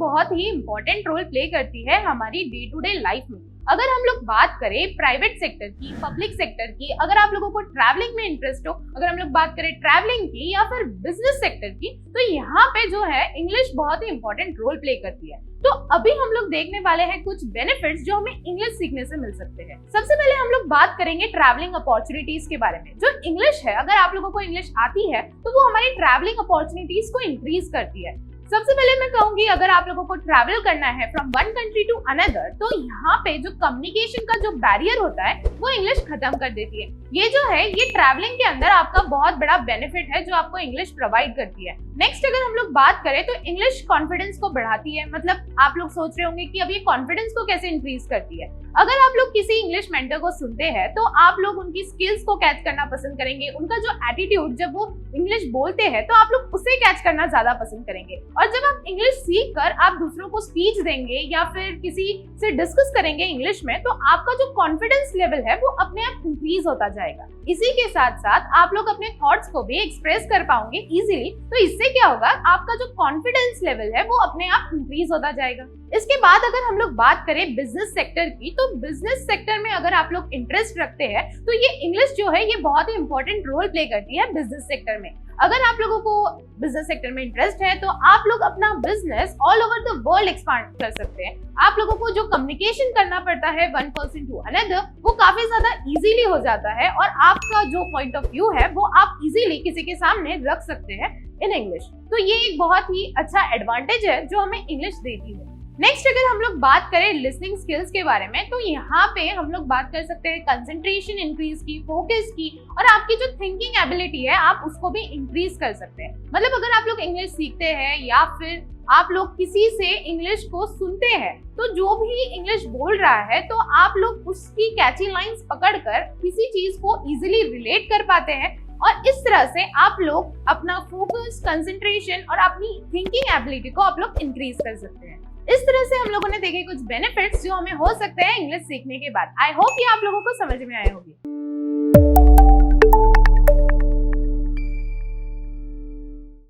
बहुत ही important role play करती है हमारी डे टू डे लाइफ में। अगर हम लोग बात करें प्राइवेट सेक्टर की, पब्लिक सेक्टर की, अगर आप लोगों को ट्रैवलिंग में इंटरेस्ट हो, अगर हम लोग बात करें ट्रैवलिंग की या फिर बिजनेस सेक्टर की, तो यहाँ पे जो है इंग्लिश बहुत ही इंपॉर्टेंट रोल प्ले करती है। तो अभी हम लोग देखने वाले हैं कुछ बेनिफिट्स जो हमें इंग्लिश सीखने से मिल सकते हैं। सबसे पहले हम लोग बात करेंगे ट्रैवलिंग अपॉर्चुनिटीज के बारे में। जो इंग्लिश है, अगर आप लोगों को इंग्लिश आती है तो वो हमारी ट्रैवलिंग अपॉर्चुनिटीज को इंक्रीज करती है। सबसे पहले मैं कहूंगी, अगर आप लोगों को ट्रैवल करना है from one country to another, तो यहाँ पे जो कम्युनिकेशन का जो बैरियर होता है वो इंग्लिश खत्म कर देती है। ये जो है ये ट्रैवलिंग के अंदर आपका बहुत बड़ा बेनिफिट है जो आपको इंग्लिश प्रोवाइड करती है। नेक्स्ट अगर हम लोग बात करें तो इंग्लिश कॉन्फिडेंस को बढ़ाती है। मतलब आप लोग सोच रहे होंगे कि अब ये कॉन्फिडेंस को कैसे इंक्रीज करती है। अगर आप लोग किसी इंग्लिश मेंटर को सुनते हैं तो आप लोग उनकी स्किल्स को कैच करना पसंद करेंगे, उनका जो एटीट्यूड जब वो इंग्लिश बोलते हैं तो आप लोग उसे कैच करना ज्यादा पसंद करेंगे। और जब आप इंग्लिश सीख कर आप दूसरों को स्पीच देंगे या फिर किसी से डिस्कस करेंगे इंग्लिश में, तो आपका जो कॉन्फिडेंस लेवल है वो अपने आप इंक्रीज होता जाएगा। इसी के साथ साथ आप लोग अपने थॉट्स को भी एक्सप्रेस कर पाओगे इजीली। तो इससे क्या होगा, आपका जो कॉन्फिडेंस लेवल है वो अपने आप इंक्रीज होता जाएगा। इसके बाद अगर हम लोग बात करें बिजनेस सेक्टर की, तो बिजनेस सेक्टर में अगर आप लोग इंटरेस्ट रखते हैं तो ये इंग्लिश जो है ये बहुत ही इंपॉर्टेंट रोल प्ले करती है बिजनेस सेक्टर में। अगर आप लोगों को बिजनेस सेक्टर में इंटरेस्ट है तो आप लोग अपना business all over the world expand कर सकते हैं। आप लोगों को जो कम्युनिकेशन करना पड़ता है वन पर्सन टू अनदर वो काफी ज्यादा इजीली हो जाता है और आपका जो पॉइंट ऑफ व्यू है वो आप इजीली किसी के सामने रख सकते हैं इन इंग्लिश। तो ये एक बहुत ही अच्छा एडवांटेज है जो हमें इंग्लिश देती है। नेक्स्ट अगर हम लोग बात करें लिसनिंग स्किल्स के बारे में, तो यहाँ पे हम लोग बात कर सकते हैं कंसंट्रेशन इंक्रीज की, फोकस की, और आपकी जो थिंकिंग एबिलिटी है आप उसको भी इंक्रीज कर सकते हैं। मतलब अगर आप लोग इंग्लिश सीखते हैं या फिर आप लोग किसी से इंग्लिश को सुनते हैं तो जो भी इंग्लिश बोल रहा है तो आप लोग उसकी कैची लाइंस पकड़कर किसी चीज को इजीली रिलेट कर पाते हैं और इस तरह से आप लोग अपना फोकस, कंसंट्रेशन और अपनी थिंकिंग एबिलिटी को आप लोग इंक्रीज कर सकते हैं। इस तरह से हम लोगों ने देखे कुछ बेनिफिट्स जो हमें हो सकते हैं इंग्लिश सीखने के बाद। आई होप ये आप लोगों को समझ में आए होंगे।